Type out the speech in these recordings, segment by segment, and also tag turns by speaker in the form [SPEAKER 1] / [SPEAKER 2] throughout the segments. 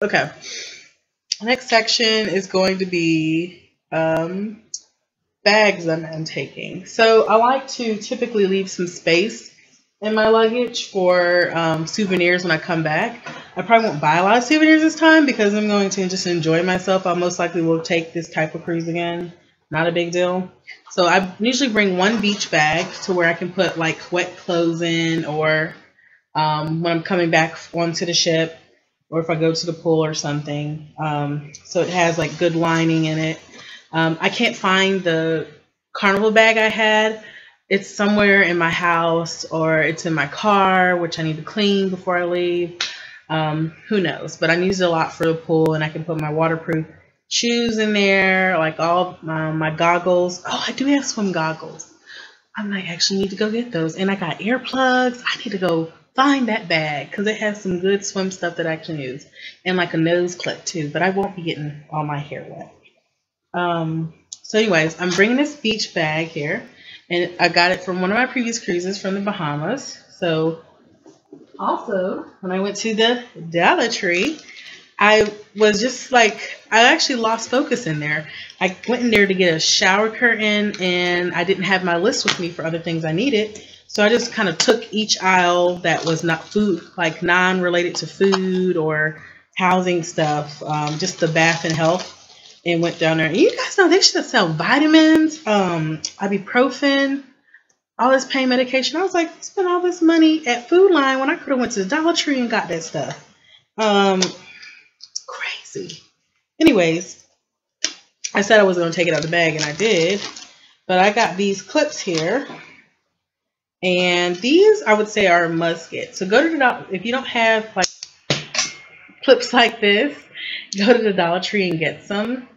[SPEAKER 1] Okay. Next section is going to be bags that I'm taking. So I like to typically leave some space in my luggage for souvenirs when I come back. I probably won't buy a lot of souvenirs this time because I'm going to just enjoy myself. I most likely will take this type of cruise again. Not a big deal. So I usually bring one beach bag to where I can put like wet clothes in, or when I'm coming back onto the ship, or if I go to the pool or something. So it has like good lining in it. I can't find the Carnival bag I had. It's somewhere in my house, or it's in my car, which I need to clean before I leave. Who knows? But I use it a lot for the pool, and I can put my waterproof shoes in there, like all my goggles. Oh, I do have swim goggles. I might actually need to go get those. And I got earplugs. I need to go find that bag because it has some good swim stuff that I can use. And like a nose clip too, but I won't be getting all my hair wet. So anyways, I'm bringing this beach bag here, and I got it from one of my previous cruises from the Bahamas. So also, when I went to the Dollar Tree, I was just like, I actually lost focus in there. I went in there to get a shower curtain, and I didn't have my list with me for other things I needed. So I just kind of took each aisle that was not food, like non-related to food or housing stuff, just the bath and health, and went down there. And you guys know they should sell vitamins, ibuprofen, all this pain medication. I was like, spend all this money at Food Line when I could have went to the Dollar Tree and got that stuff. Crazy. Anyways, I said I was going to take it out of the bag, and I did. But I got these clips here. And these, I would say, are a must get. So go to the Dollar, if you don't have like clips like this, go to the Dollar Tree and get some,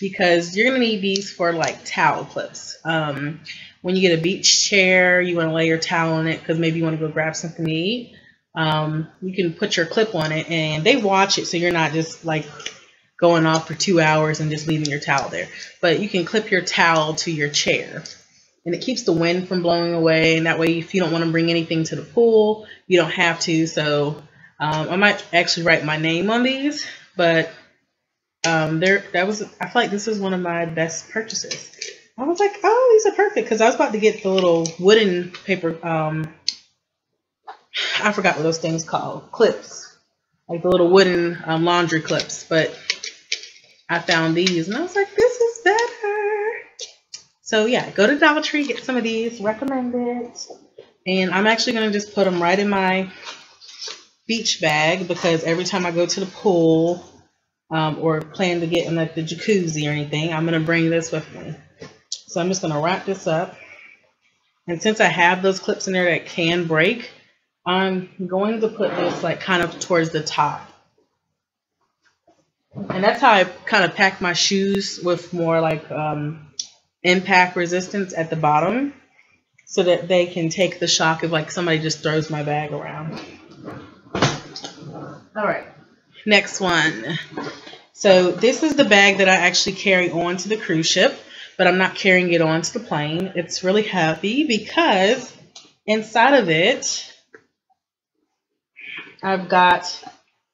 [SPEAKER 1] because you're going to need these for like towel clips. When you get a beach chair, you want to lay your towel on it because maybe you want to go grab something to eat. You can put your clip on it, and they watch it, so you're not just like going off for 2 hours and just leaving your towel there. But you can clip your towel to your chair, and it keeps the wind from blowing away. And that way, if you don't want to bring anything to the pool, you don't have to. So I might actually write my name on these, but I feel like this is one of my best purchases. I was like, oh, these are perfect, because I was about to get the little wooden paper, I forgot what those things called, clips, like the little wooden laundry clips, but I found these, and I was like, this is better. So yeah, go to Dollar Tree, get some of these, recommend it. And I'm actually going to just put them right in my beach bag, because every time I go to the pool or plan to get in like the jacuzzi or anything, I'm going to bring this with me. So I'm just going to wrap this up. And since I have those clips in there that can break, I'm going to put this like kind of towards the top. And that's how I kind of pack my shoes, with more like impact resistance at the bottom, so that they can take the shock if like somebody just throws my bag around. All right, next one. So this is the bag that I actually carry on to the cruise ship, but I'm not carrying it onto the plane. It's really heavy because inside of it, I've got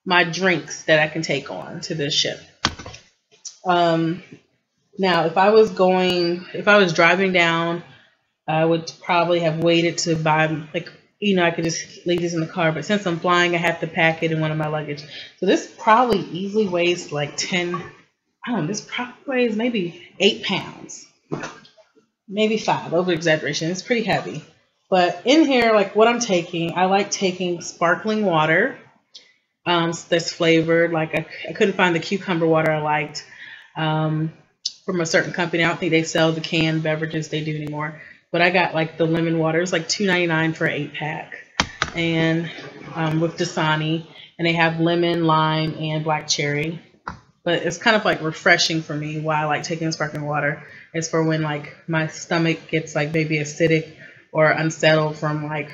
[SPEAKER 1] my drinks that I can take on to the ship. Now, if I was driving down, I would probably have waited to buy, like, I could just leave these in the car. But since I'm flying, I have to pack it in one of my luggage. So this probably easily weighs like 10, I don't know, this probably weighs maybe 8 pounds. Maybe 5, over exaggeration. It's pretty heavy. But in here, like what I'm taking, I like taking sparkling water that's flavored. Like I couldn't find the cucumber water I liked from a certain company. I don't think they sell the canned beverages they do anymore. But I got like the lemon water. It's like $2.99 for an 8-pack. And with Dasani. And they have lemon, lime, and black cherry. But it's kind of like refreshing for me. Why I like taking sparkling water is for when like my stomach gets like maybe acidic or unsettled from like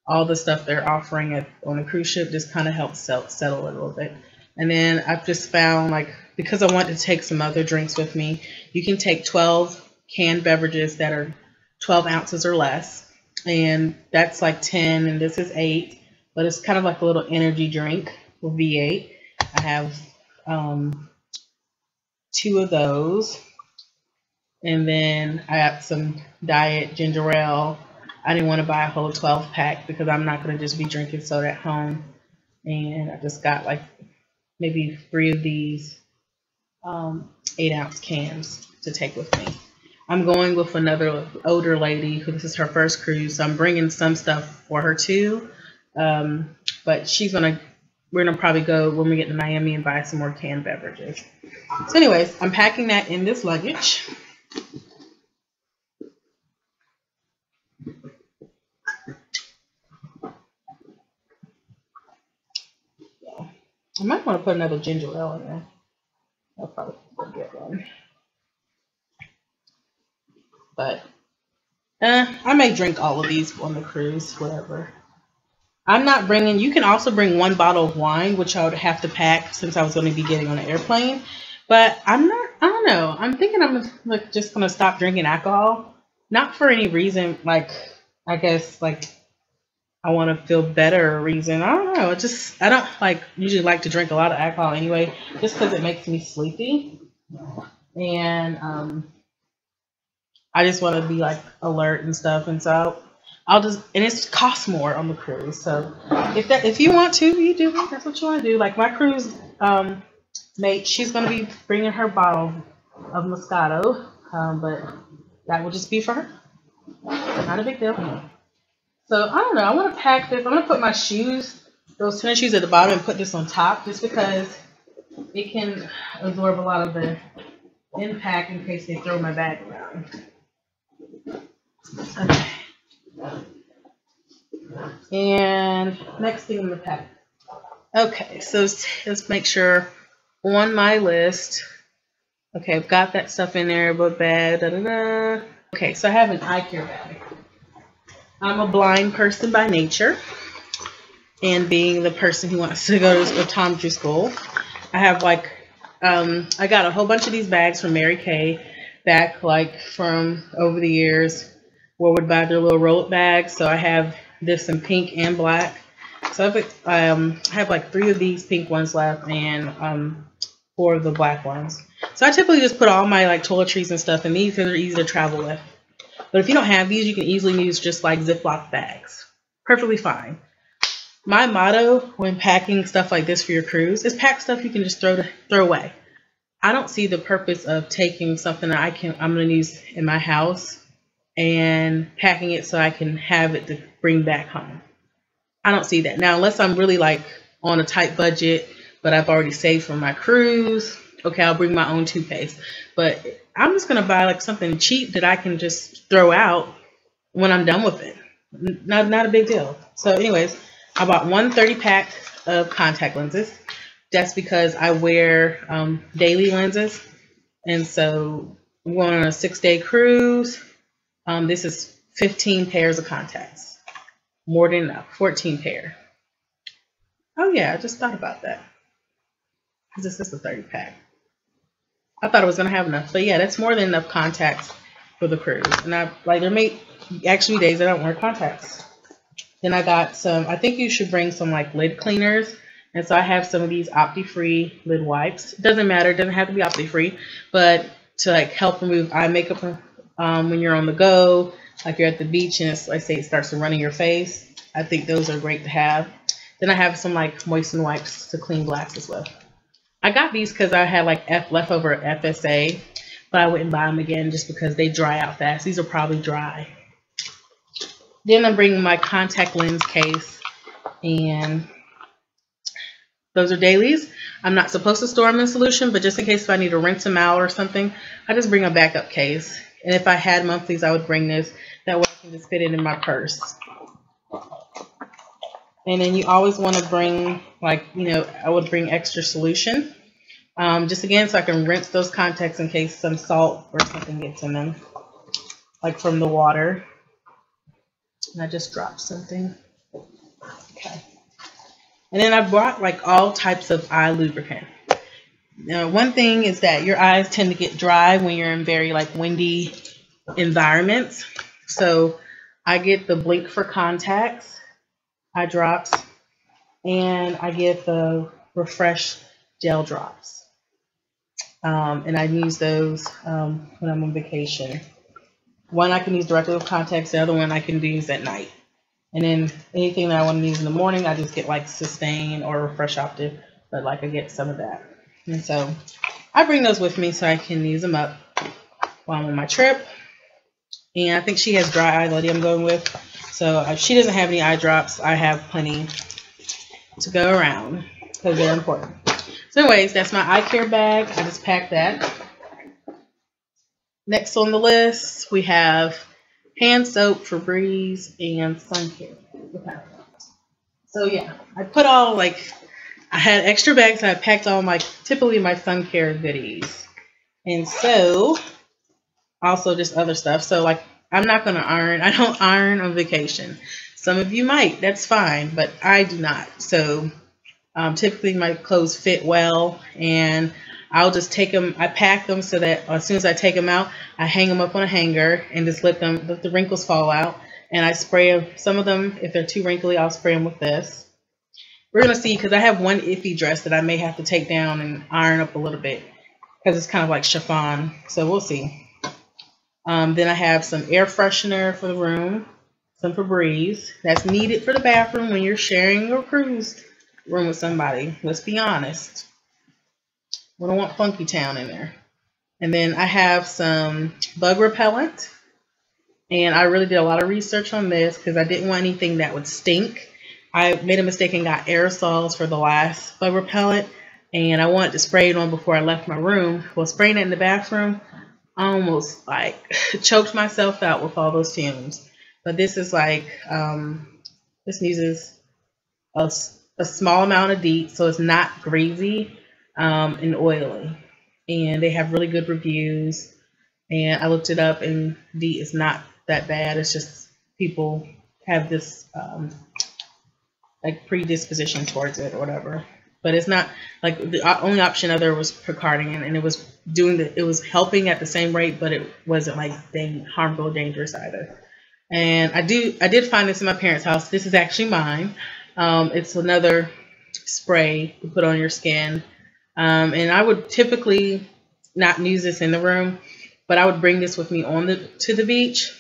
[SPEAKER 1] all the stuff they're offering on a cruise ship. Just kind of helps settle it a little bit. And then I've just found, like, because I want to take some other drinks with me, you can take 12 canned beverages that are 12 ounces or less, and that's like 10, and this is 8, but it's kind of like a little energy drink. V8. I have 2 of those. And then I got some diet ginger ale. I didn't want to buy a whole 12 pack because I'm not going to just be drinking soda at home. And I just got like maybe 3 of these 8-ounce cans to take with me. I'm going with another older lady who this is her first cruise, so I'm bringing some stuff for her too. But we're gonna probably go when we get to Miami and buy some more canned beverages. So anyways, I'm packing that in this luggage. I might want to put another ginger ale in there. I'll probably get one. But I may drink all of these on the cruise, whatever. I'm not bringing, you can also bring 1 bottle of wine, which I would have to pack since I was going to be getting on an airplane. But I don't know. I'm thinking I'm like just going to stop drinking alcohol. Not for any reason, like, I guess, like, I want to feel better reason. I don't know. I don't like usually like to drink a lot of alcohol anyway, just because it makes me sleepy. And I just want to be like alert and stuff. And so and it costs more on the cruise. So if you want to, you do it. That's what you want to do. Like my cruise mate, she's going to be bringing her bottle of Moscato, but that will just be for her. Not a big deal. So I don't know. I want to pack this. I'm going to put my shoes, those tennis shoes at the bottom, and put this on top just because it can absorb a lot of the impact in case they throw my bag around. Okay. And next thing I'm going to pack. Okay, so let's make sure on my list. Okay, I've got that stuff in there, but bad. Okay, so I have an Eyecare bag. I'm a blind person by nature, and being the person who wants to go to optometry school, I have like, I got a whole bunch of these bags from Mary Kay back like from over the years where would buy their little roll-up bags. So I have this in pink and black. So I have like 3 of these pink ones left and 4 of the black ones. So I typically just put all my like toiletries and stuff in these because they're easy to travel with. But if you don't have these, you can easily use just like Ziploc bags. Perfectly fine. My motto when packing stuff like this for your cruise is pack stuff you can just throw away. I don't see the purpose of taking something that I'm going to use in my house and packing it so I can have it to bring back home. I don't see that. Now, unless I'm really like on a tight budget, but I've already saved for my cruise, okay, I'll bring my own toothpaste. But I'm just going to buy like something cheap that I can just throw out when I'm done with it. Not a big deal. So anyways, I bought 1 30-pack of contact lenses. That's because I wear daily lenses. And so I'm going on a 6-day cruise. This is 15 pairs of contacts. More than enough. 14 pair. Oh yeah, I just thought about that. Because this is a 30-pack. I thought I was going to have enough. But yeah, that's more than enough contacts for the cruise. And there may actually be days I don't wear contacts. Then I got some, I think you should bring some like lid cleaners. And so I have some of these Opti-Free lid wipes. It doesn't matter. It doesn't have to be Opti-Free. But to like help remove eye makeup when you're on the go, like you're at the beach and it's, like say it starts to run in your face. I think those are great to have. Then I have some like moisten wipes to clean glasses with. I got these because I had like leftover FSA, but I wouldn't buy them again just because they dry out fast. These are probably dry. Then I'm bringing my contact lens case, and those are dailies. I'm not supposed to store them in solution, but just in case if I need to rinse them out or something, I just bring a backup case. And if I had monthlies, I would bring this. That way I can just fit it in my purse. And then you always want to bring, like, I would bring extra solution. Just again, so I can rinse those contacts in case some salt or something gets in them, like from the water. And I just dropped something. Okay. And then I brought like all types of eye lubricant. Now, one thing is that your eyes tend to get dry when you're in very like windy environments. So I get the Blink for contacts, eye drops, and I get the Refresh gel drops. And I use those when I'm on vacation. One I can use directly with contacts, the other one I can use at night. And then anything that I want to use in the morning, I just get like Sustain or Refresh Optic, but like I get some of that. And so I bring those with me so I can use them up while I'm on my trip. And I think she has dry eye lady I'm going with. So if she doesn't have any eye drops, I have plenty to go around because they're important. So anyways, that's my Eyecare bag. I just packed that. Next on the list, we have hand soap, Febreze, and sun care. Okay. So yeah, I put all like, I had extra bags. So I packed all my, typically my sun care goodies. And so also just other stuff. So like, I'm not going to iron. I don't iron on vacation. Some of you might, that's fine, but I do not. So typically my clothes fit well, and I'll just take them, I pack them so that as soon as I take them out, I hang them up on a hanger and just let the wrinkles fall out. And I spray them, some of them, if they're too wrinkly, I'll spray them with this. We're going to see, because I have one iffy dress that I may have to take down and iron up a little bit because it's kind of like chiffon. So we'll see. Then I have some air freshener for the room, some Febreze. That's needed for the bathroom when you're sharing your cruise room with somebody. Let's be honest. We don't want Funky Town in there. And then I have some bug repellent. And I really did a lot of research on this because I didn't want anything that would stink. I made a mistake and got aerosols for the last bug repellent. And I wanted to spray it on before I left my room. Well, spraying it in the bathroom, I almost like choked myself out with all those fumes. But this is like, this uses a small amount of DEET, so it's not greasy and oily. And they have really good reviews. And I looked it up, and DEET is not that bad. It's just people have this like predisposition towards it or whatever. But it's not like the only option other was Picardian, and it was it was helping at the same rate, but it wasn't like harmful or dangerous either. And I did find this in my parents' house. This is actually mine. It's another spray to put on your skin. And I would typically not use this in the room, but I would bring this with me to the beach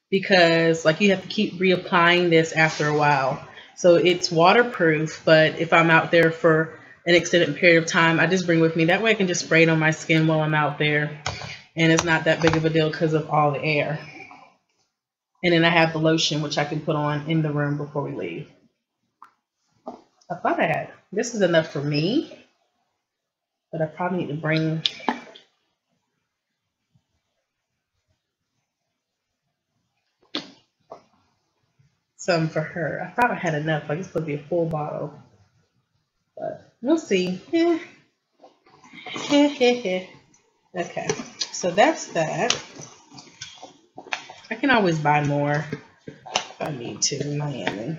[SPEAKER 1] because like you have to keep reapplying this after a while. So it's waterproof, but if I'm out there for an extended period of time, I just bring with me. That way I can just spray it on my skin while I'm out there. And it's not that big of a deal because of all the air. And then I have the lotion, which I can put on in the room before we leave. I thought I had, this is enough for me, but I probably need to bring some for her. I thought I had enough. Like, it's supposed to be a full bottle, but we'll see. Okay, so that's that. I can always buy more if I need to in Miami.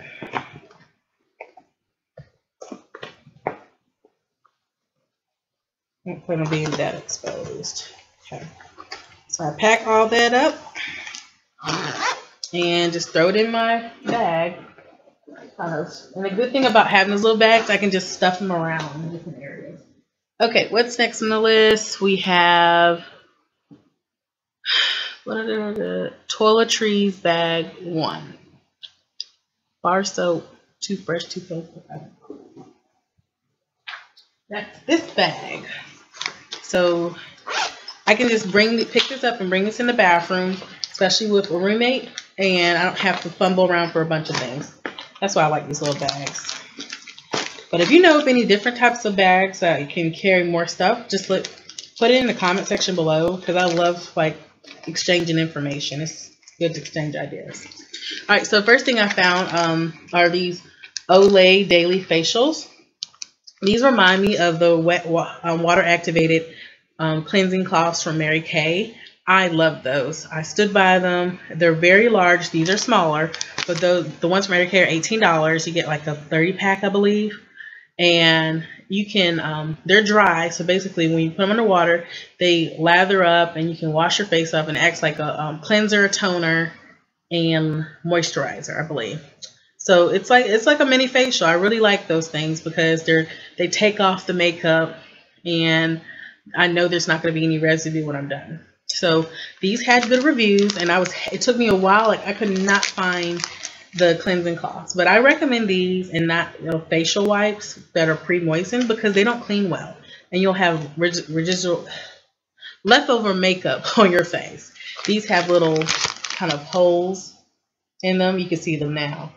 [SPEAKER 1] I'm not going to be that exposed. Okay, so I pack all that up and just throw it in my bag. And the good thing about having those little bags, I can just stuff them around in different areas. Okay, what's next on the list? We have toiletries bag 1. Bar soap, toothbrush, toothpaste. That's this bag. So I can just pick this up and bring this in the bathroom, especially with a roommate, and I don't have to fumble around for a bunch of things. That's why I like these little bags. But if you know of any different types of bags that you can carry more stuff, just put it in the comment section below, because I love like exchanging information. It's good to exchange ideas. All right, so first thing I found are these Olay Daily Facials. These remind me of the wet water activated cleansing cloths from Mary Kay. I love those. I stood by them. They're very large. These are smaller, but the ones from Mary Kay are $18. You get like a 30-pack, I believe. And you can, they're dry. So basically when you put them under water, they lather up and you can wash your face up, and it acts like a cleanser, toner, and moisturizer, I believe. So it's like a mini facial. I really like those things because they take off the makeup, and I know there's not going to be any residue when I'm done. So these had good reviews, and it took me a while. Like, I could not find the cleansing cloths, but I recommend these and not facial wipes that are pre-moistened, because they don't clean well, and you'll have residual leftover makeup on your face. These have little kind of holes in them. You can see them now.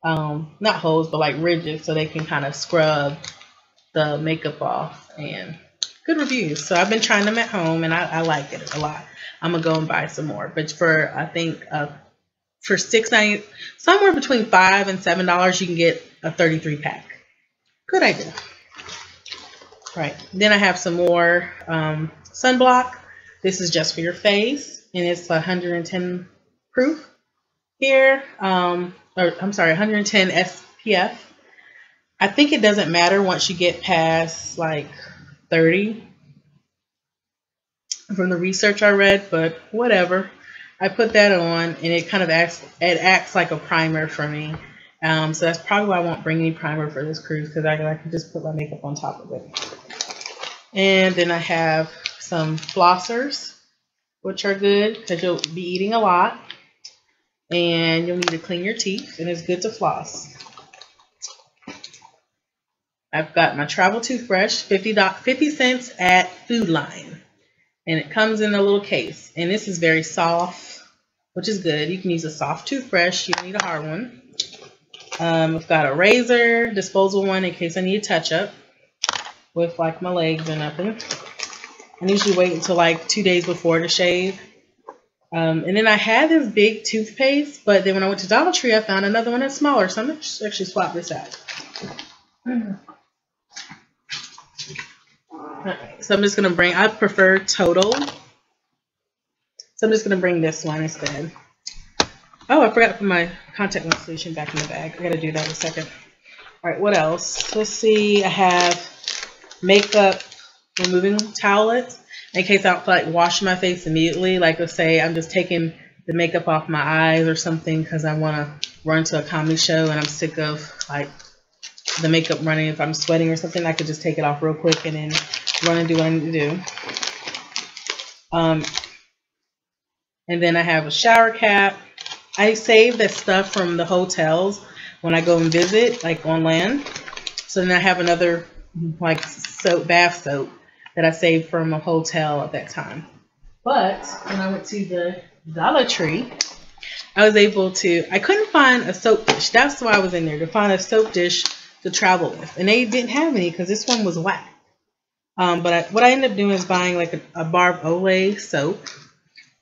[SPEAKER 1] Not holes, but like ridges, so they can kind of scrub the makeup off. And good reviews. So I've been trying them at home, and I like it a lot. I'm gonna go and buy some more. But I think for $6.90, somewhere between $5 and $7, you can get a 33 pack. Good idea. Right. Then I have some more sunblock. This is just for your face, and it's 110 proof here. I'm sorry, 110 SPF. I think it doesn't matter once you get past like 30 from the research I read, but whatever. I put that on, and it kind of acts like a primer for me. So that's probably why I won't bring any primer for this cruise, because I can just put my makeup on top of it. And then I have some flossers, which are good because you'll be eating a lot, and you'll need to clean your teeth, and it's good to floss. I've got my travel toothbrush, 50 cents at Food Line, and it comes in a little case, and this is very soft, which is good. You can use a soft toothbrush. You don't need a hard one. I've got a razor, disposable one, in case I need a touch up with like my legs or nothing. I usually wait until like 2 days before to shave. And then I had this big toothpaste, but then when I went to Dollar Tree, I found another one that's smaller. So I'm going to actually swap this out. Alright, so I'm just going to I prefer Total. So I'm just going to bring this one instead. Oh, I forgot to put my contact lens solution back in the bag. I got to do that in a second. Alright, what else? Let's see. I have makeup removing towelettes in case I don't feel like washing my face immediately. Like, let's say I'm just taking the makeup off my eyes or something because I want to run to a comedy show and I'm sick of like the makeup running. If I'm sweating or something, I could just take it off real quick and then run and do what I need to do. And then I have a shower cap. I save that stuff from the hotels when I go and visit, like on land. So then I have another like bath soap that I saved from a hotel at that time. But when I went to the Dollar Tree, I was able to, I couldn't find a soap dish. That's why I was in there, to find a soap dish to travel with. And they didn't have any because this one was whack. But what I ended up doing is buying like a Barb Olay soap.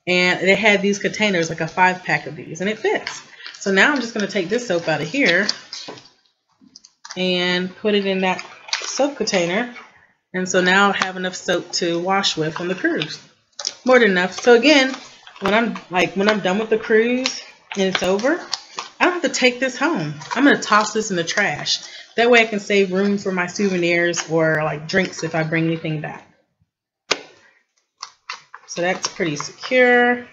[SPEAKER 1] And they had these containers, like a 5-pack of these, and it fits. So now I'm just going to take this soap out of here and put it in that soap container. And so now I have enough soap to wash with on the cruise. More than enough. So again, when I'm done with the cruise and it's over, I don't have to take this home. I'm going to toss this in the trash. That way I can save room for my souvenirs or like drinks if I bring anything back. So that's pretty secure.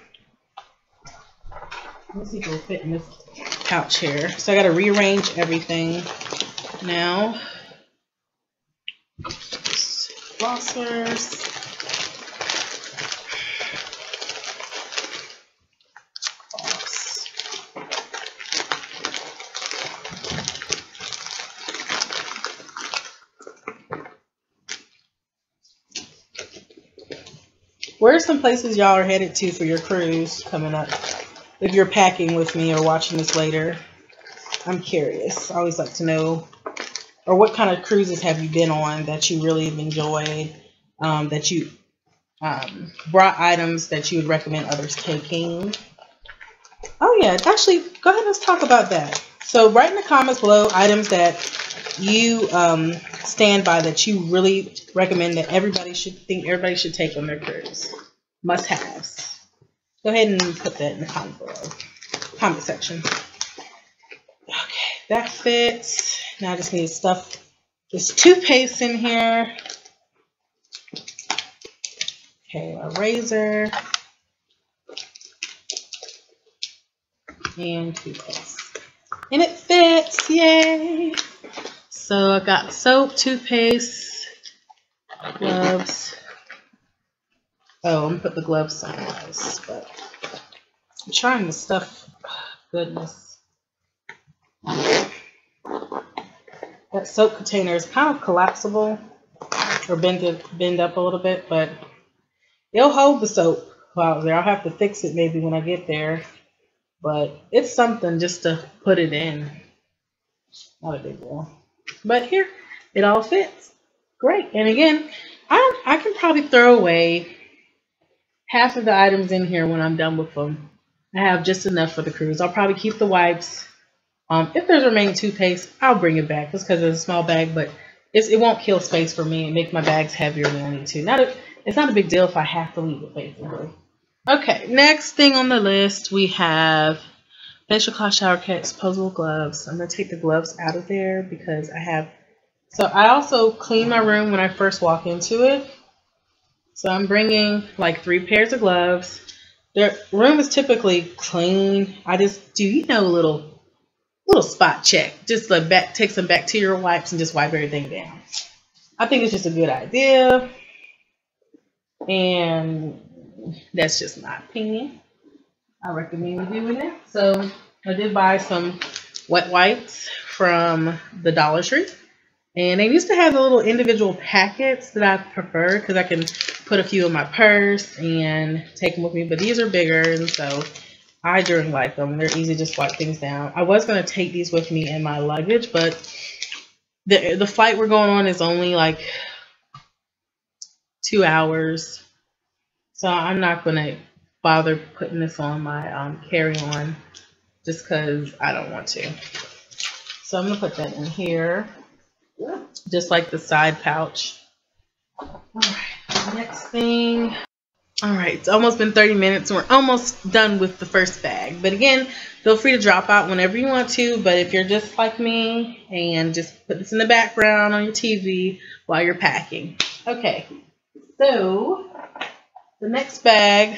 [SPEAKER 1] Let's see if it'll fit in this couch here. So I got to rearrange everything now. Flossers. Floss. Where are some places y'all are headed to for your cruise coming up? If you're packing with me or watching this later, I'm curious. I always like to know. Or what kind of cruises have you been on that you really have enjoyed? That you brought items that you would recommend others taking? Oh yeah, actually, go ahead and let's talk about that. So write in the comments below items that you stand by that you really recommend that everybody should take on their cruise. Must-haves. Go ahead and put that in the comment section. Okay, that fits. Now I just need to stuff this toothpaste in here. Okay, a razor and toothpaste. And it fits, yay! So I got soap, toothpaste, gloves. Oh, I'm gonna put the gloves somewhere else, but I'm trying to stuff. Goodness. That soap container is kind of collapsible or bend up a little bit, but it'll hold the soap while there. I'll have to fix it maybe when I get there, but it's something just to put it in. Not a big deal. But here, it all fits. Great. And again, I can probably throw away half of the items in here when I'm done with them. I have just enough for the cruise. I'll probably keep the wipes. If there's remaining toothpaste, I'll bring it back just because it's a small bag, but it won't kill space for me and make my bags heavier than I need to. It's not a big deal if I have to leave it, basically. Okay, next thing on the list, we have facial cloth, shower cap, disposable gloves. I'm going to take the gloves out of there because I also clean my room when I first walk into it. So I'm bringing like 3 pairs of gloves. The room is typically clean. I just do, a little spot check. Just take some bacterial wipes and just wipe everything down. I think it's just a good idea. And that's just my opinion. I recommend you doing it. So I did buy some wet wipes from the Dollar Tree. And they used to have the little individual packets that I prefer because I can put a few in my purse and take them with me. But these are bigger, and so I really like them. They're easy to just wipe things down. I was going to take these with me in my luggage, but the flight we're going on is only like 2 hours. So I'm not going to bother putting this on my carry-on just because I don't want to. So I'm going to put that in here, just like the side pouch. All right, next thing. All right, it's almost been 30 minutes. We're almost done with the first bag. But again, feel free to drop out whenever you want to. But if you're just like me and just put this in the background on your TV while you're packing. Okay, so the next bag,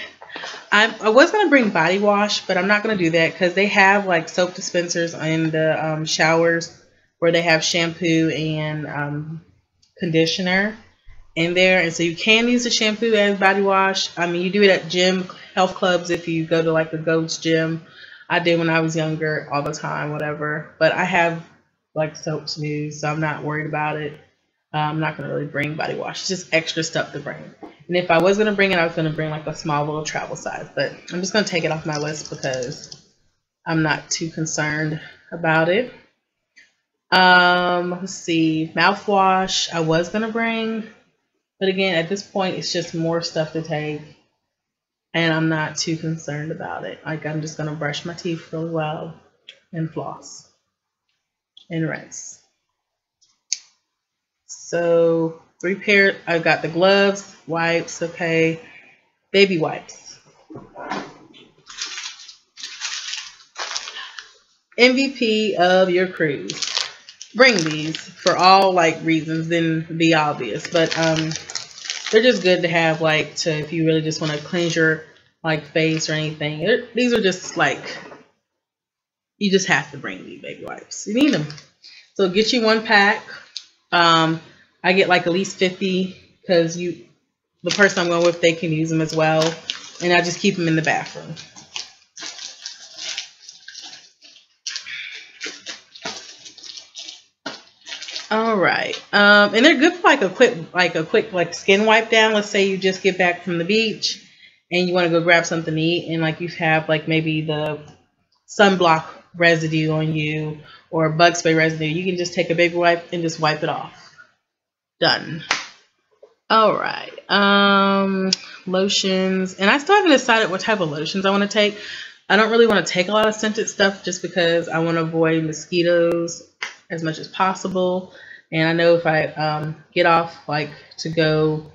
[SPEAKER 1] I was going to bring body wash, but I'm not going to do that because they have like soap dispensers in the showers where they have shampoo and conditioner in there, and so you can use the shampoo as body wash. I mean, you do it at gym, health clubs if you go to like a Gold's Gym. I did when I was younger all the time, whatever. But I have like soaps new, so I'm not worried about it. I'm not going to really bring body wash. It's just extra stuff to bring. And if I was going to bring it, I was going to bring like a small little travel size. But I'm just going to take it off my list because I'm not too concerned about it. Let's see. Mouthwash I was going to bring. But again, at this point, it's just more stuff to take. And I'm not too concerned about it. Like, I'm just going to brush my teeth really well and floss and rinse. So 3 pairs. I've got the gloves, wipes, okay, baby wipes. MVP of your cruise. Bring these for all like reasons, then be obvious. But they're just good to have, like, to if you really just want to cleanse your like face or anything. These are just like, you just have to bring these baby wipes. You need them. So get you 1 pack. I get like at least 50 because the person I'm going with, they can use them as well. And I just keep them in the bathroom. All right. And they're good for like a quick skin wipe down. Let's say you just get back from the beach and you want to go grab something to eat, and like you have like maybe the sunblock residue on you or bug spray residue. You can just take a baby wipe and just wipe it off. Done. All right. Lotions, and I still haven't decided what type of lotions I want to take. I don't really want to take a lot of scented stuff just because I want to avoid mosquitoes as much as possible. And I know if I get off like to go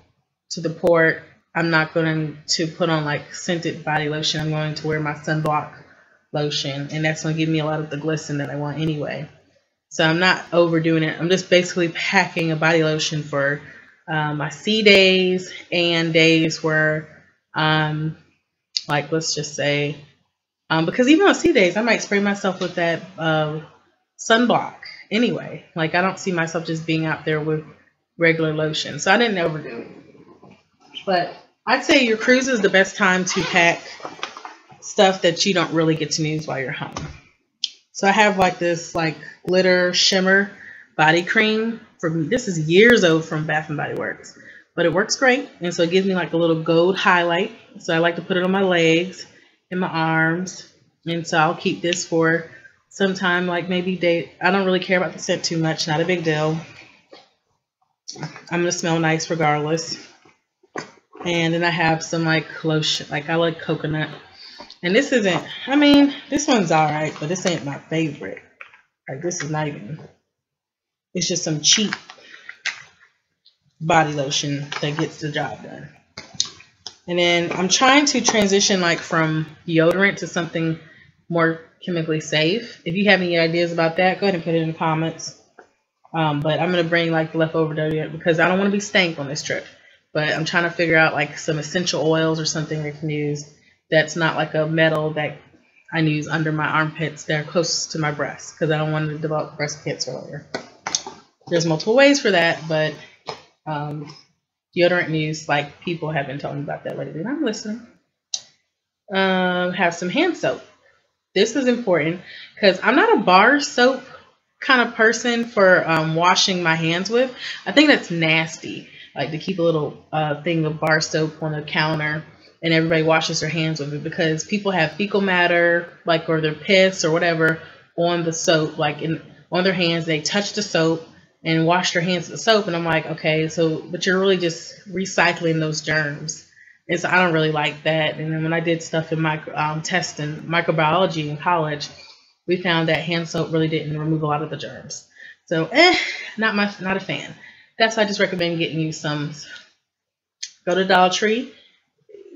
[SPEAKER 1] to the port, I'm not going to put on like scented body lotion. I'm going to wear my sunblock lotion, and that's going to give me a lot of the glisten that I want anyway. So I'm not overdoing it. I'm just basically packing a body lotion for my sea days and days where like, let's just say Because even on C days, I might spray myself with that sunblock anyway. Like, I don't see myself just being out there with regular lotion. So I didn't overdo it. But I'd say your cruise is the best time to pack stuff that you don't really get to use while you're home. So I have like this like glitter shimmer body cream. This is years old from Bath and Body Works, but it works great. And so it gives me like a little gold highlight. So I like to put it on my legs and my arms. And so I'll keep this for some time, like maybe day. I don't really care about the scent too much. Not a big deal. I'm gonna smell nice regardless. And then I have some like lotion, like I like coconut. And this isn't, I mean, this one's alright, but this ain't my favorite. Like, this is not even, it's just some cheap body lotion that gets the job done. And then I'm trying to transition like from deodorant to something more chemically safe. If you have any ideas about that, go ahead and put it in the comments. But I'm going to bring like leftover deodorant because I don't want to be stank on this trip. But I'm trying to figure out like some essential oils or something I can use that's not like a metal that I use under my armpits that are close to my breasts because I don't want to develop breast cancer later. There's multiple ways for that, but deodorant use, like people have been telling me about that lately, and I'm listening. Have some hand soap. This is important because I'm not a bar soap kind of person for washing my hands with. I think that's nasty, like to keep a little thing of bar soap on the counter and everybody washes their hands with it because people have fecal matter, like, or their piss or whatever on the soap, like on their hands. They touch the soap and wash their hands with the soap, and I'm like, okay, so but you're really just recycling those germs. And so I don't really like that. And then when I did stuff in my testing microbiology in college, we found that hand soap really didn't remove a lot of the germs. So not a fan. That's why I just recommend getting you some. Go to Dollar Tree,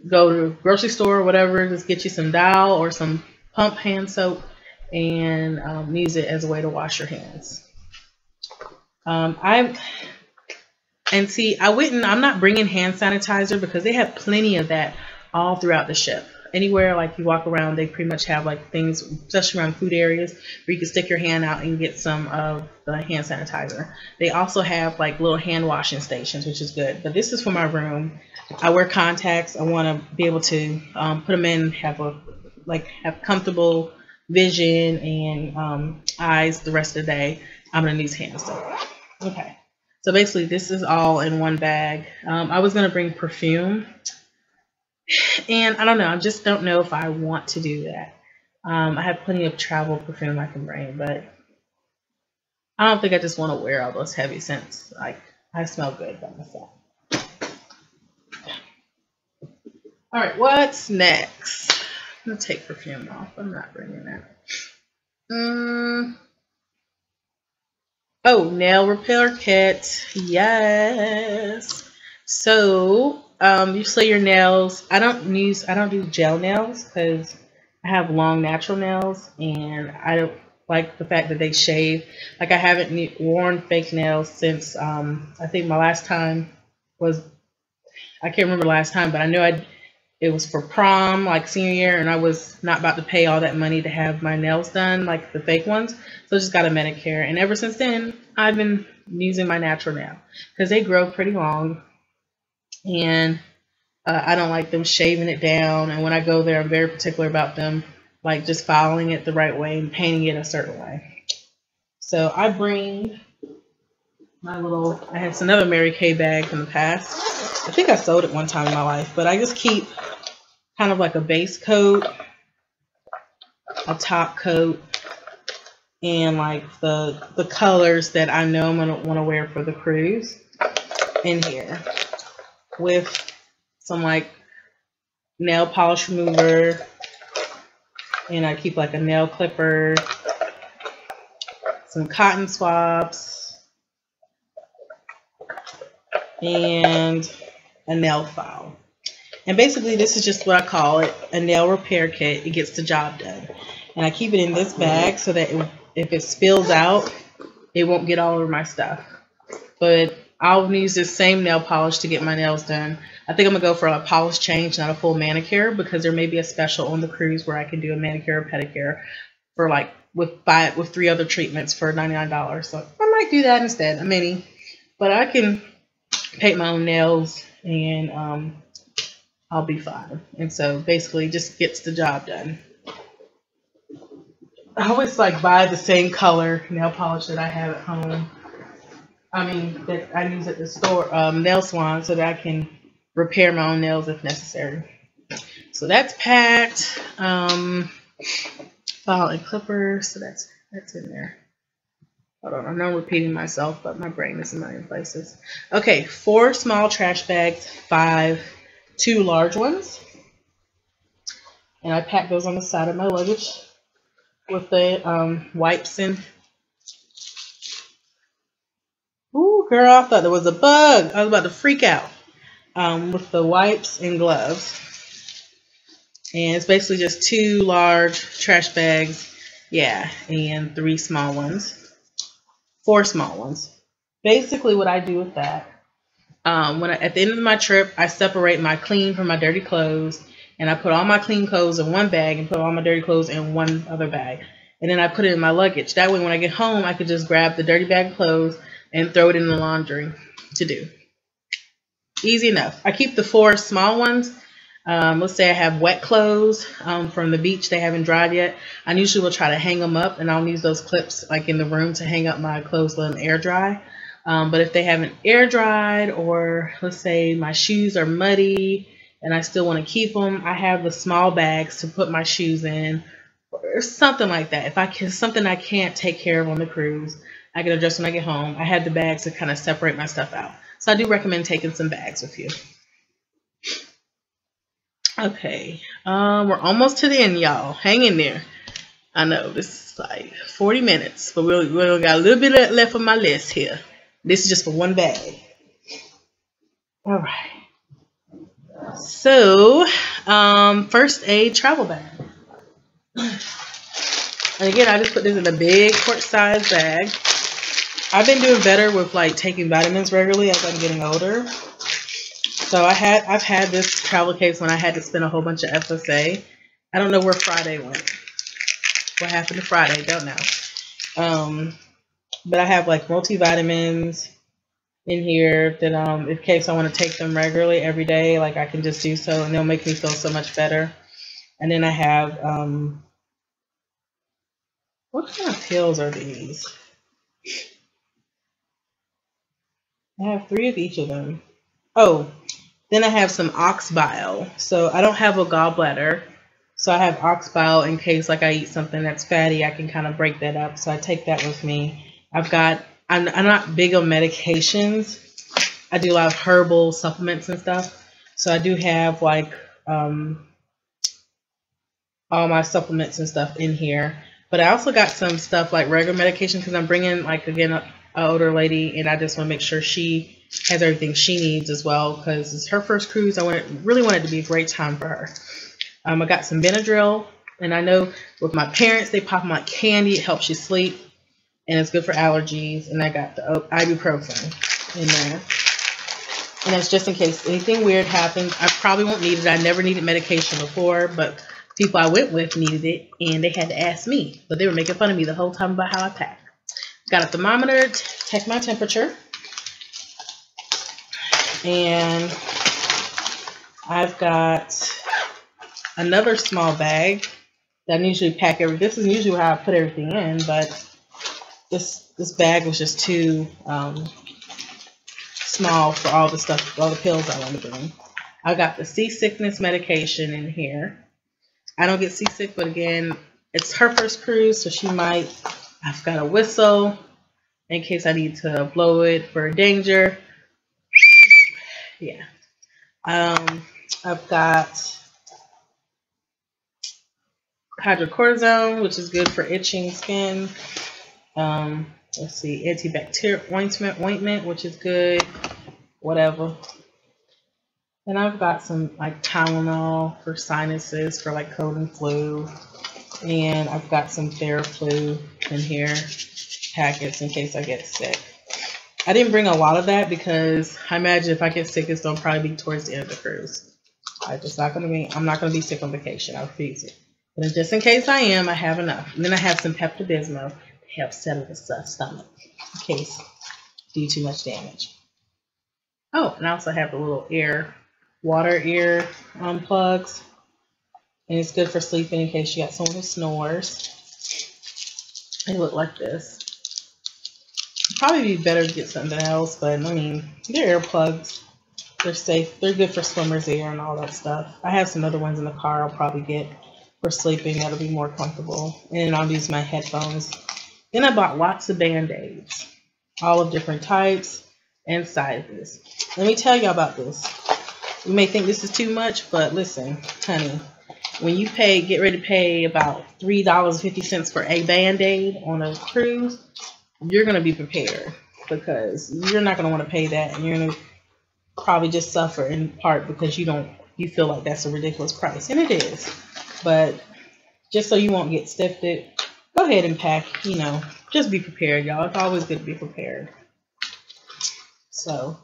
[SPEAKER 1] go to grocery store or whatever, just get you some Dial or some pump hand soap and use it as a way to wash your hands. I'm not bringing hand sanitizer because they have plenty of that all throughout the ship. Anywhere like you walk around, they pretty much have like things, especially around food areas, where you can stick your hand out and get some of the hand sanitizer. They also have like little hand washing stations, which is good. But this is for my room. I wear contacts. I want to be able to put them in, have comfortable vision and eyes the rest of the day. I'm gonna use hand soap. Okay. So basically, this is all in one bag. I was gonna bring perfume. And I don't know, I just don't know if I want to do that. I have plenty of travel perfume I can bring, but I don't think I just want to wear all those heavy scents. Like, I smell good by myself. All right, what's next? I'm going to take perfume off. I'm not bringing that. Oh, nail repair kit. Yes. So, you slay your nails. I don't do gel nails because I have long natural nails and I don't like the fact that they shave. Like, I haven't worn fake nails since I think my last time was, I can't remember the last time, but I know it was for prom, like senior year, and I was not about to pay all that money to have my nails done, like the fake ones. So I just got a Medicare, and ever since then I've been using my natural nail because they grow pretty long. And I don't like them shaving it down, and when I go there I'm very particular about them like just filing it the right way and painting it a certain way. So I bring my little, I had another Mary Kay bag from the past. I think I sold it one time in my life, but I just keep kind of like a base coat, a top coat, and like the colors that I know I'm gonna want to wear for the cruise in here, with some like nail polish remover, and I keep like a nail clipper, some cotton swabs, and a nail file. And basically this is just what I call it, a nail repair kit. It gets the job done. And I keep it in this bag so that if it spills out, it won't get all over my stuff. But I'll use this same nail polish to get my nails done. I think I'm going to go for a polish change, not a full manicure, because there may be a special on the cruise where I can do a manicure or pedicure for like with 3 other treatments for $99. So I might do that instead, a mini. But I can paint my own nails and I'll be fine. And so basically just gets the job done. I always like buy the same color nail polish that I have at home. I mean, that I use at the store, nail salon, so that I can repair my own nails if necessary. So that's packed. File and clippers, so that's in there. Hold on, I know I'm repeating myself, but my brain is in a million places. Okay, 4 small trash bags, 2 large ones. And I packed those on the side of my luggage with the wipes and... Ooh, girl, I thought there was a bug. I was about to freak out. With the wipes and gloves. And it's basically just 2 large trash bags. Yeah, and 3 small ones. 4 small ones. Basically what I do with that, at the end of my trip, I separate my clean from my dirty clothes. And I put all my clean clothes in one bag and put all my dirty clothes in one other bag. And then I put it in my luggage. That way when I get home, I could just grab the dirty bag of clothes and throw it in the laundry to do. Easy enough. I keep the 4 small ones. Let's say I have wet clothes from the beach they haven't dried yet. I usually will try to hang them up, and I'll use those clips like in the room to hang up my clothes, let them air dry. But if they haven't air dried, or let's say my shoes are muddy and I still want to keep them, I have the small bags to put my shoes in, or something like that. If I can, something I can't take care of on the cruise, I can adjust when I get home. I have the bags to kind of separate my stuff out. So I do recommend taking some bags with you. Okay, we're almost to the end, y'all. Hang in there. I know this is like 40 minutes, but we only got a little bit left on my list here. This is just for one bag. All right. So, first aid travel bag. And again, I just put this in a big quart-sized bag. I've been doing better with like taking vitamins regularly as I'm getting older. So I've had this travel case when I had to spend a whole bunch of FSA. I don't know where Friday went. What happened to Friday? Don't know. But I have like multivitamins in here that in case I want to take them regularly every day, like I can just do so, and they'll make me feel so much better. And then I have what kind of pills are these? I have 3 of each of them. Oh, then I have some ox bile. So I don't have a gallbladder, so I have ox bile in case like I eat something that's fatty, I can kind of break that up. So I take that with me. I'm not big on medications. I do a lot of herbal supplements and stuff. So I do have like all my supplements and stuff in here. But I also got some stuff like regular medication because I'm bringing, like, again, an older lady, and I just want to make sure she has everything she needs as well, because it's her first cruise. I really want it to be a great time for her. I got some Benadryl, and I know with my parents, they pop them like candy. It helps you sleep, and it's good for allergies. And I got the ibuprofen in there. And that's just in case anything weird happens. I probably won't need it. I never needed medication before, but people I went with needed it, and they had to ask me. But they were making fun of me the whole time about how I packed. Got a thermometer to check my temperature. And I've got another small bag that I usually pack this is usually how I put everything in, but this bag was just too small for all the stuff, all the pills I want to bring. I got the seasickness medication in here. I don't get seasick, but again, it's her first cruise, so she might. I've got a whistle in case I need to blow it for danger. Yeah. I've got hydrocortisone, which is good for itching skin. Let's see, antibacterial ointment, which is good. Whatever. And I've got some like Tylenol for sinuses, for like cold and flu. And I've got some Theraflu in here, packets in case I get sick. I didn't bring a lot of that because I imagine if I get sick, it's gonna probably be towards the end of the cruise. I'm not gonna be sick on vacation. I refuse it. But just in case I am, I have enough. And then I have some Pepto-Bismol to help settle the stomach in case I do too much damage. Oh, and I also have the little water ear plugs. And it's good for sleeping in case you got someone who snores. They look like this. It'd probably be better to get something else, but I mean, they're earplugs. They're safe. They're good for swimmer's ear and all that stuff. I have some other ones in the car I'll probably get for sleeping. That'll be more comfortable. And I'll use my headphones. Then I bought lots of Band-Aids. All of different types and sizes. Let me tell y'all about this. You may think this is too much, but listen, honey. When you get ready to pay about $3.50 for a Band-Aid on a cruise, you're going to be prepared because you're not going to want to pay that, and you're going to probably just suffer in part because you feel like that's a ridiculous price, and it is. But just so you won't get stiffed, go ahead and pack, just be prepared, y'all. It's always good to be prepared. So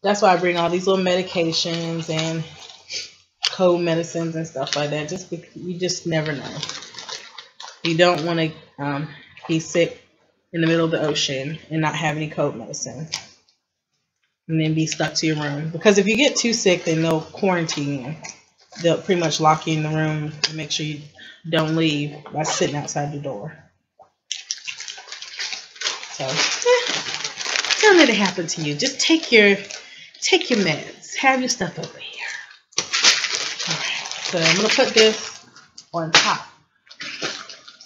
[SPEAKER 1] that's why I bring all these little medications and cold medicines and stuff like that. Just because you just never know. You don't want to be sick in the middle of the ocean and not have any cold medicine, and then be stuck to your room. Because if you get too sick, then they'll quarantine you. They'll pretty much lock you in the room and make sure you don't leave by sitting outside the door. So don't let it happen to you. Just take your meds. Have your stuff over here. So I'm going to put this on top.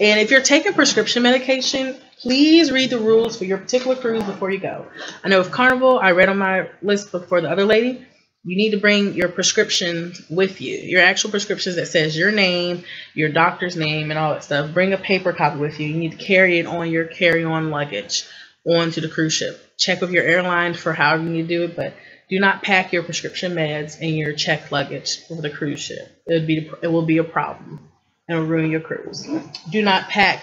[SPEAKER 1] And if you're taking prescription medication, please read the rules for your particular cruise before you go. I know with Carnival, I read on my list before the other lady, you need to bring your prescription with you. Your actual prescriptions that says your name, your doctor's name, and all that stuff. Bring a paper copy with you. You need to carry it on your carry-on luggage onto the cruise ship. Check with your airline for however you need to do it, but do not pack your prescription meds in your checked luggage for the cruise ship. It will be a problem and will ruin your cruise. Do not pack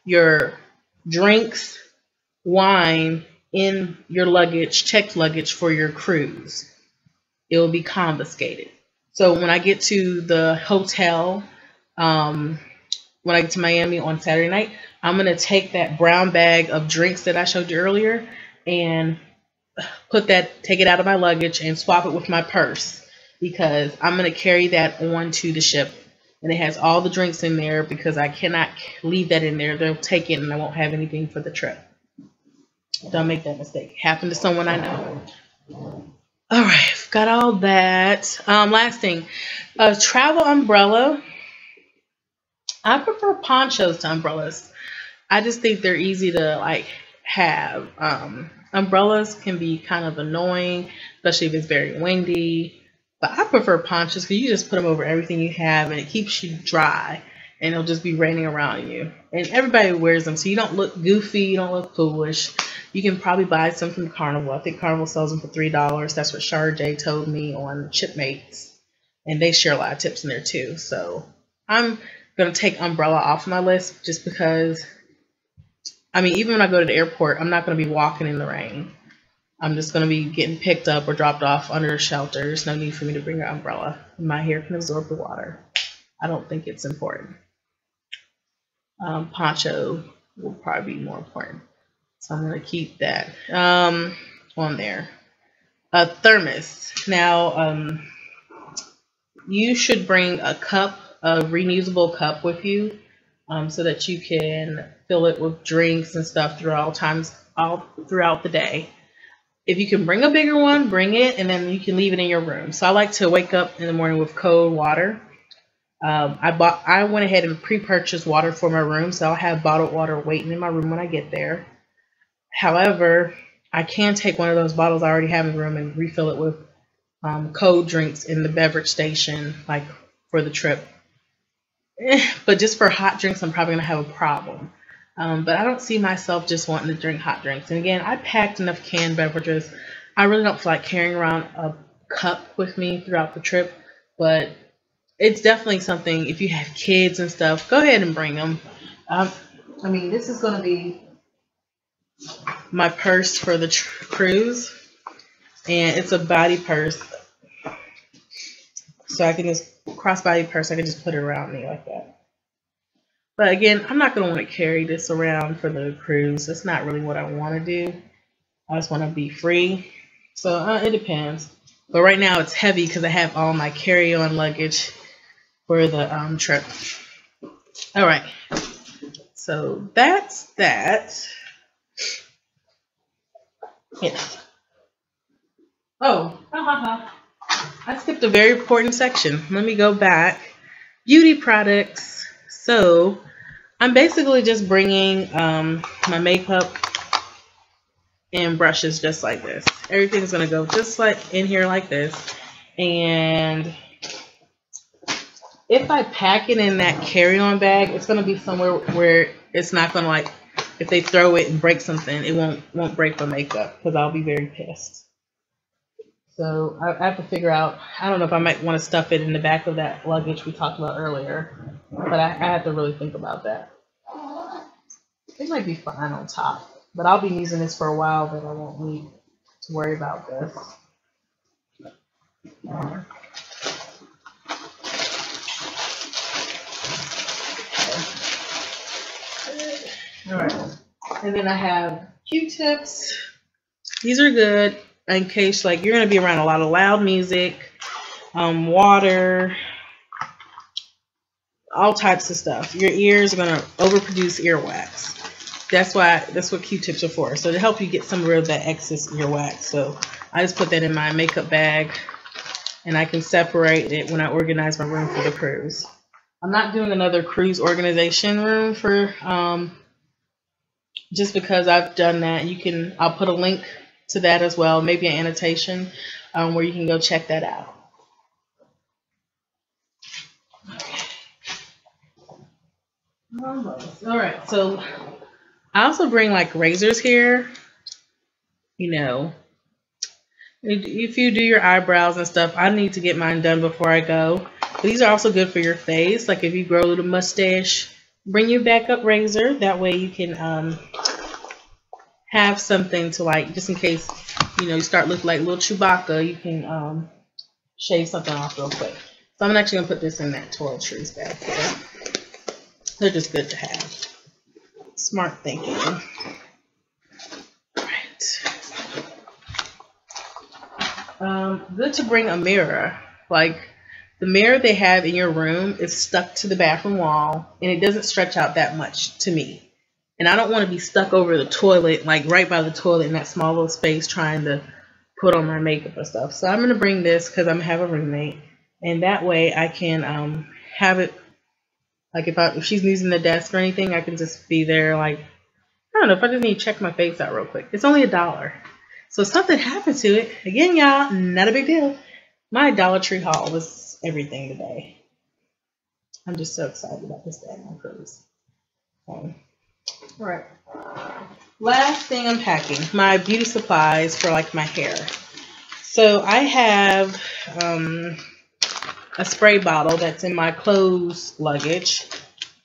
[SPEAKER 1] your drinks, wine in your luggage, checked luggage for your cruise. It will be confiscated. So when I get to the hotel, when I get to Miami on Saturday night, I'm going to take that brown bag of drinks that I showed you earlier and take it out of my luggage and swap it with my purse, because I'm going to carry that onto the ship. And it has all the drinks in there because I cannot leave that in there. They'll take it and I won't have anything for the trip. Don't make that mistake. It happened to someone I know. All right, I've got all that. Last thing, a travel umbrella. I prefer ponchos to umbrellas. I just think they're easy to have. Umbrellas can be kind of annoying, especially if it's very windy. But I prefer ponchos because you just put them over everything you have and it keeps you dry, and it'll just be raining around you. And everybody wears them, so you don't look goofy, you don't look foolish. You can probably buy some from Carnival. I think Carnival sells them for $3. That's what Charjay told me on Shipmates. And they share a lot of tips in there too. So I'm going to take umbrella off my list just because, even when I go to the airport, I'm not going to be walking in the rain. I'm just going to be getting picked up or dropped off under a shelter. There's no need for me to bring an umbrella. My hair can absorb the water. I don't think it's important. Poncho will probably be more important. So I'm going to keep that on there. A thermos. Now, you should bring a reusable cup with you so that you can fill it with drinks and stuff throughout the day. If you can bring a bigger one, bring it, and then you can leave it in your room. So I like to wake up in the morning with cold water. I went ahead and pre-purchased water for my room, so I'll have bottled water waiting in my room when I get there. However, I can take one of those bottles I already have in the room and refill it with cold drinks in the beverage station, for the trip. But just for hot drinks, I'm probably going to have a problem. But I don't see myself just wanting to drink hot drinks. And again, I packed enough canned beverages. I really don't feel like carrying around a cup with me throughout the trip. But it's definitely something, if you have kids and stuff, go ahead and bring them. This is going to be my purse for the cruise, and it's a body purse, so I can just crossbody purse. I can just put it around me like that. But again, I'm not going to want to carry this around for the cruise. That's not really what I want to do. I just want to be free. So it depends. But right now it's heavy because I have all my carry-on luggage for the trip. All right. So that's that. Yeah. Oh, I skipped a very important section. Let me go back. Beauty products. So I'm basically just bringing my makeup and brushes just like this. Everything's going to go just like in here like this. And if I pack it in that carry-on bag, it's going to be somewhere where it's not going to, like, if they throw it and break something, it won't break my makeup because I'll be very pissed. So I have to figure out, I don't know if I might want to stuff it in the back of that luggage we talked about earlier, but I have to really think about that. It might be fine on top, but I'll be using this for a while, but I won't need to worry about this. All right, and then I have Q-tips. These are good in case, like, you're going to be around a lot of loud music, water, all types of stuff. Your ears are going to overproduce earwax. That's what Q-tips are for. So to help you get some of that excess earwax. So I just put that in my makeup bag, and I can separate it when I organize my room for the cruise. I'm not doing another cruise organization room for just because I've done that. I'll put a link to that as well, maybe an annotation where you can go check that out. Almost. All right, so I also bring like razors here. You know, if you do your eyebrows and stuff, I need to get mine done before I go. But these are also good for your face. Like if you grow a little mustache, bring your backup razor. That way you can have something to, like, just in case, you know, you start looking like little Chewbacca, you can shave something off real quick. So I'm actually going to put this in that toiletries bag here. They're just good to have. Smart thinking. All right. Good to bring a mirror. Like, the mirror they have in your room is stuck to the bathroom wall, and it doesn't stretch out that much to me. And I don't want to be stuck over the toilet, like right by the toilet in that small little space trying to put on my makeup and stuff. So I'm going to bring this because I'm going to have a roommate. And that way I can have it, like if she's using the desk or anything, I can just be there, like, I don't know, if I just need to check my face out real quick. It's only $1. So if something happens to it, again, y'all, not a big deal. My Dollar Tree haul was everything today. I'm just so excited about this day on cruise. All right. Last thing I'm packing, my beauty supplies for, like, my hair. So I have a spray bottle that's in my clothes luggage,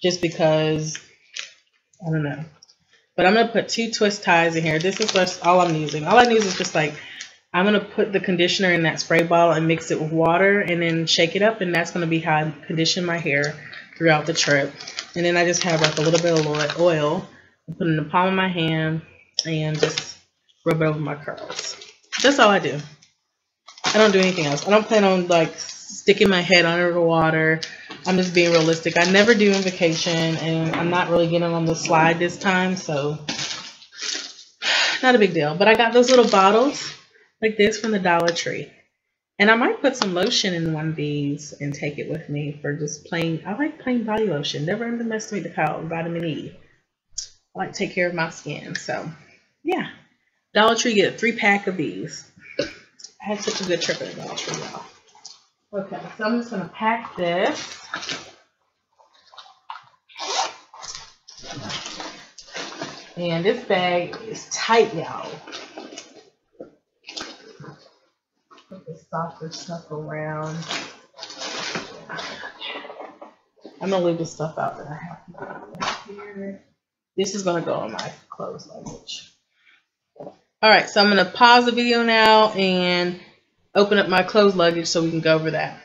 [SPEAKER 1] just because, I don't know. But I'm going to put 2 twist ties in here. This is just all I'm using. All I use is just, like, I'm going to put the conditioner in that spray bottle and mix it with water and then shake it up, and that's going to be how I condition my hair throughout the trip. And then I just have, like, a little bit of oil. I put it in the palm of my hand and just rub it over my curls. That's all I do. I don't do anything else. I don't plan on, like, sticking my head under the water. I'm just being realistic. I never do on vacation, and I'm not really getting on the slide this time, so not a big deal. But I got those little bottles like this from the Dollar Tree. And I might put some lotion in one of these and take it with me for just plain. I like plain body lotion. Never underestimate the power of vitamin E. I like to take care of my skin. So, yeah. Dollar Tree, get a 3-pack of these. I had such a good trip at Dollar Tree, y'all. Okay, so I'm just going to pack this. And this bag is tight, y'all. Put the softer stuff around. I'm going to leave the stuff out that I have here. This is going to go on my clothes luggage. Alright, so I'm going to pause the video now and open up my clothes luggage so we can go over that.